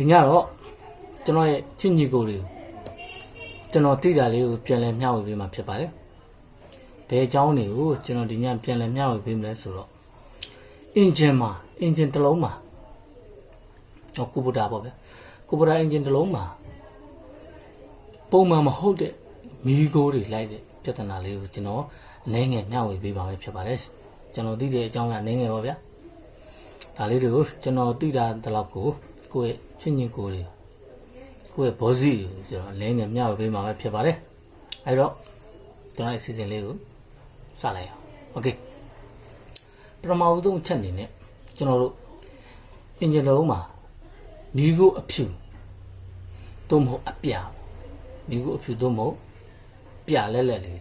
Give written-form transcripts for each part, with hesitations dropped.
ဒီညတော့ကျွန်တော်ရဲ့ချစ်ညီကိုတွေကိုကျွန်တော်တိတာလေးကိုပြန်လည်မျှဝေပေးမှာဖြစ်ပါတယ်။ဘယ်အကြောင်းတွေကိုကျွန်တော်ဒီညပြန်လည်မျှဝေပေးမလဲဆိုတော့အင်ဂျင်တစ်လုံးမှာကုဗ္ဗတာပေါ့ဗျာကုဗ္ဗတာအင်ဂျင်တစ်လုံးမှာပုံမှန်မဟုတ်တဲ့မီးခိုးတွေလိုက်တဲ့ပြဿနာလေးကိုကျွန်တော်အနေငယ်မျှဝေပေးပါမယ်ဖြစ်ပါတယ်။ကျွန်တော်သိတဲ့အကြောင်းကအနေငယ်ပါဗျာ။ဒါလေးတွေကိုကျွန်တော်သိတာတလောက်ကိုကိုယ့်ရဲ့ချစ်ညီကိုတွေကိုယ့်ရဲ့ဘောစီကိုကျွန်တော်အနေငယ်မျှဝေပေးမှာပဲဖြစ်ပါတယ်။အဲဒီတော့ကျွန်တော်ရဲ့အစီအစဉ်လေးကိုစလိုက်အောင်။ Okay ပထမဦးဆုံးချက်အနေနဲ့ကျွန်တော်တို့အင်ဂျင်တစ်လုံးမှာမီးခိုးအဖြူသို့မဟုတ်အပြာမီးခိုးအဖြူသို့မဟုတ်ပြလက်လေးတွေ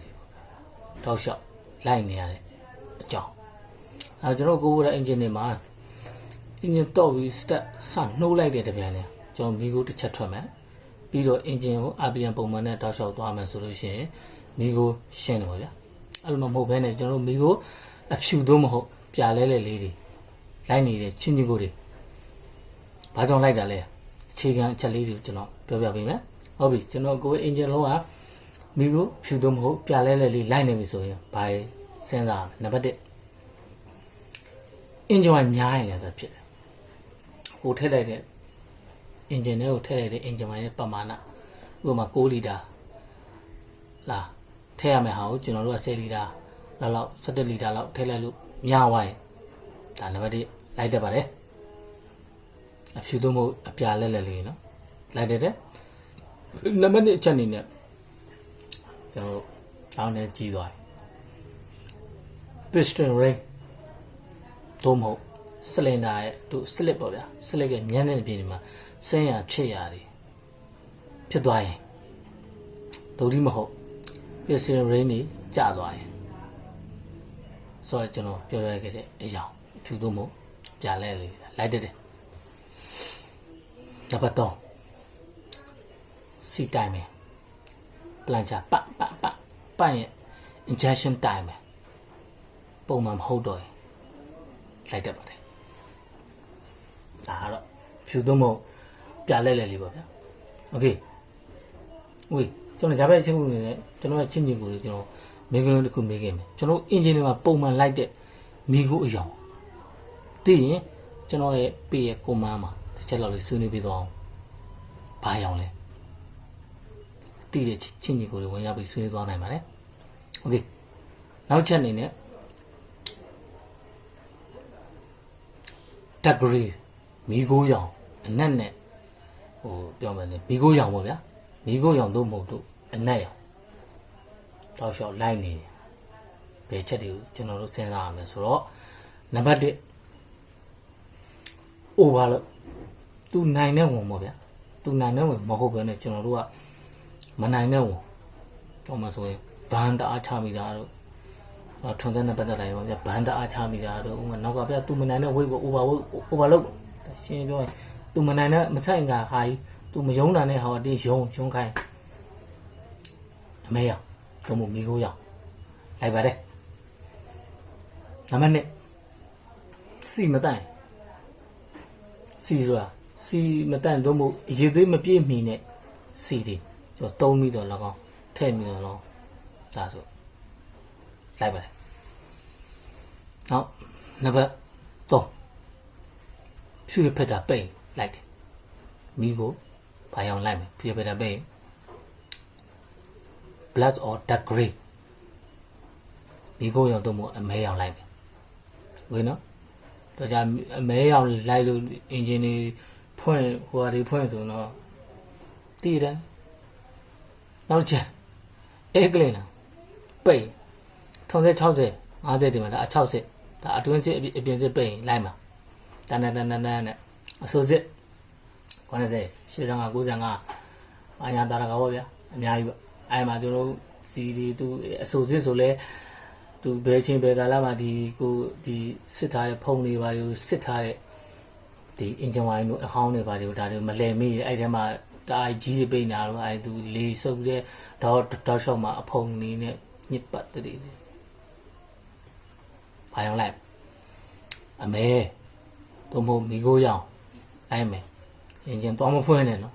တောက်လျှောက်လိုက်နေရတဲ့အကြောင်းအဲကျွန်တော်ကိုယ်ကအင်ဂျင်တွေမှာအင်ဂျင်တော့ပြီးစတက်ဆနှိုးလိုက်တဲ့တပြန်နဲ့ကျွန်တော်မီးခိုးတစ်ချက်ထွက်မယ်ပြီးတော့အင်ဂျင်ကို RPM ပုံမှန်နဲ့တောက်လျှောက်သွားမယ်ဆိုလို့ရှိရင်မီးခိုးရှင်းတယ်ပေါ့ဗျာအဲ့လိုမဟုတ်ဘဲနဲ့ကျွန်တော်မီးခိုးအဖြူသို့မဟုတ်ပြလဲလေးတွေလိုက်နေတဲ့ချင်းချင်းကိုတွေဘာကြောင့်လိုက်တာလဲအခြေခံအချက်လေးတွေကိုကျွန်တော်ပြောပြပေးမယ်ဟုတ်ပြီကျွန်တော်ကိုယ်အင်ဂျင်လုံးကမီးကိုဖြူသို့မဟုတ်ပြလဲလေးလိုက်နေပြီဆိုရင်ဘာစဉ်းစားနံပါတ်1အင်ဂျင်ဝိုင်များရင်လည်းဖြစ်တယ်ဟိုထည့်လိုက်တဲ့အင်ဂျင်ထဲကိုထည့်လိုက်တဲ့အင်ဂျင်ဝိုင်ရဲ့ပမာဏဥပမာ6လီတာလားထည့်ရမယ်ဟာကိုကျွန်တော်တို့က10လီတာလောက်17လီတာလောက်ထည့်လိုက်လို့များသွားရင်ဒါနံပါတ်1လိုက်တတ်ပါတယ်အဖြူသို့မဟုတ်အပြာလက်လေးနော်လိုက်တဲ့နံပါတ်2အချက်အနေနဲ့ကျွန်တော်အောင်းနေကြည့်သွားပြီ piston ring သို့မဟုတ် cylinder ရဲ့သူ slip ပေါ့ဗျာ slip ရဲ့မြန်းတဲ့ပြင်မှာဆင်းရချစ်ရတွေဖြစ်သွားရင်ဒုတိမဟုတ် piston ring တွေကျသွားရင်ဆိုတော့ကျွန်တော်ပြောရခဲ့တဲ့အကြောင်းအဖြူသို့မဟုတ်ပြာလဲလေးလိုက်တဲ့နံပါတ်3စီတိုင်းမယ်ပလန်ချာပတ်ရဲ့ injection time ပဲပုံမှန်မဟုတ်တော့ရင်လိုက်တတ်ပါတယ်ဒါကတော့ဖြူသွင်းမို့ပြလဲလေးပေါ့ဗျာ Okay ဝေးကျွန်တော်ဂျာဘက်ချင်းကူနေနဲ့ကျွန်တော်ရဲ့ချင်းချင်းကိုကျွန်တော်မင်းကလေးတစ်ခုမေးခဲ့မယ်ကျွန်တော်အင်ဂျင်တွေမှာပုံမှန်လိုက်တဲ့မီးခိုးအယောင်သိရင်ကျွန်တော်ရဲ့ပေရဲ့ကွန်မန်းမှာတစ်ချက်လောက်လေးဆွေးနွေးပေးသွားအောင်ဘာရောင်လဲတိတဲ့ချင်းချင်းကိုဝင်ရောက်ပြီးဆွေးနွေးသွားနိုင်ပါတယ်โอเคနောက်ချက်အနေနဲ့ degree မီးခိုးရောင်အနက်နဲ့ဟိုပြောမယ်မီးခိုးရောင်ပေါ့ဗျာမီးခိုးရောင်တို့မဟုတ်တို့အနက်ရောင်တောက်လျှောက်လိုက်နေဘယ်ချက်တွေကိုကျွန်တော်တို့စဉ်းစားရမယ်ဆိုတော့နံပါတ်1 over လို့သူနိုင်တဲ့ဝင်ပေါ့ဗျာသူနိုင်တဲ့ဝင်မဟုတ်ဘဲနဲ့ကျွန်တော်တို့ကမနိုင်တဲ့ဝင်တော့မှဆိုရင်ဘန်တအားချမိတာတို့ထွန်စက်နဲ့ပတ်သက်လာရင်ဗျာဘန်တအားချမိတာတို့ဥမာနောက်ကဗျာသူမနိုင်တဲ့ weight ကို over လို့ရှင်းပြောရင်သူမနိုင်တဲ့မဆိုင်ကဟာကြီးသူမယုံတာနဲ့ဟာအတင်းယုံခိုင်းအမေရတော့မမီကိုရလိုက်ပါတယ်နံပါတ်2စီမတိုင်စီဆိုတာစီမတန်တော့မို့ရေသွေးမပြည့်မီနဲ့စီတွေကျွန်တော်3မိတော့လောက်အောင်ထည့်မိတော့လောက်ဒါဆိုလိုက်ပါတယ်နောက်နံပါတ်3ဖြူရဖက်တာပိတ်လိုက်တယ်မိကိုဘာရောင်လိုက်မယ်ဖြူရဖက်တာပိတ် black or dark gray မိကိုရောင်တော့မို့အမဲရောင်လိုက်မယ်ဝင်နော်တော့じゃအမဲရောင်လိုက်လို့အင်ဂျင်တွေဖွင့်ဟိုဟာတွေဖွင့်ဆိုတော့တည်တယ်နောက်ချက်အဲကလင်းလားပိတ်60 50ဒီမှာဒါအ60ဒါအတွင်းစစ်အပြင်စစ်ပိတ်လိုက်မှာတန်းနဲ့အစိုးစစ်90 85 95အညာတာကပေါ့ဗျာအများကြီးပေါ့အဲမှာကျွန်တော်စီဒီသူအစိုးစစ်ဆိုလဲသူဘယ်ချင်းဘယ်ကာလမှာဒီကိုဒီစစ်ထားတဲ့ဖုံးတွေပါတွေကိုစစ်ထားတဲ့ဒီအင်ဂျင်ဝိုင်းတို့အဟောင်းတွေပါတွေကိုဒါတွေမလဲမိအဲ့ထဲမှာတာကြီးတွေပိတ်နေတာလို့အဲ့သူလေစုပ်တဲ့တော့ရှော့မှာအဖုံနေနဲ့ညစ်ပတ်တည်းဘာရောင်လိုက်အမဲတို့မို့မိကိုရောင်လိုက်မယ် engine တော့မဖွင့်နဲ့နော်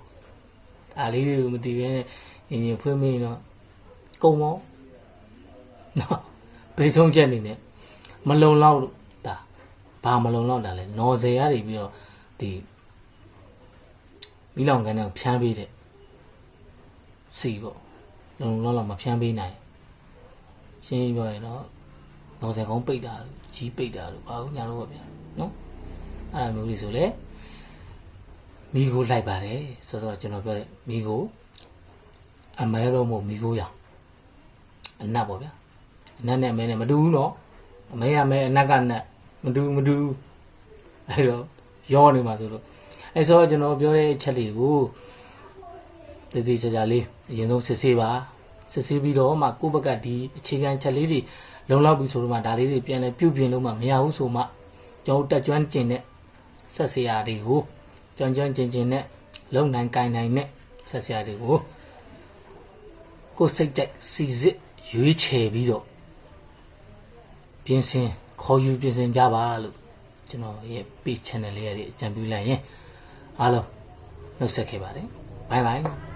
ဒါလေးတွေကိုမသိဘဲနဲ့ engine ဖွင့်မိတော့ကုန်မောနော်ဘေးဆုံးချက်နေနဲ့မလုံလောက်လို့ဒါဘာမလုံလောက်တာလဲနော်စေရတွေပြီးတော့ဒီမိလောင်ကန်တဲ့ဖြန်းပေးတဲ့စီပေါ့လုံလောက်မဖြန်းပေးနိုင်ရှင်းပြောရင်တော့နော်စေကောင်းပိတ်တာကြီးပိတ်တာလို့ဘာလို့ညာလို့ဗျာနော်အဲ့ဒါမျိုးလေးဆိုလေမိကိုလိုက်ပါတယ်ဆိုတော့ကျွန်တော်ပြောတဲ့မိကိုအမဲတော့မို့မိကိုရအနတ်ပေါ့ဗျာအနတ်နဲ့အမဲနဲ့မတူဘူးနော်အမဲရမဲအနတ်ကနတ်မတူအဲ့တော့ရောနေမှာဆိုလို့အဲ့ဆိုကျွန်တော်ပြောတဲ့အချက်လေးကိုတည်တည်ချာချာလေးအရင်ဆုံးစစ်ဆေးပါစစ်ဆေးပြီးတော့မှကိုယ့်ဘက်ကဒီအခြေခံချက်လေးတွေလုံလောက်ပြီဆိုတော့မှဒါလေးတွေပြန်လဲပြုပြင်လို့မှမရဘူးဆိုမှကျွန်တော်တက်ကျွမ်းကျင်တဲ့ဆက်စရာတွေကိုကျွမ်းကျင်နဲ့လုံနိုင်ကိုင်နိုင်နဲ့ဆက်စရာတွေကိုကိုယ်စိတ်ကြိုက်စီစစ်ရွေးချယ်ပြီးတော့ပြင်ဆင်ခေါ်ယူပြင်ဆင်ကြပါလို့ကျွန်တော်ရဲ့ page channel လေးရည်အကြံပြုလိုက်ရင်အားလုံးနှုတ်ဆက်ခဲ့ပါတယ် bye bye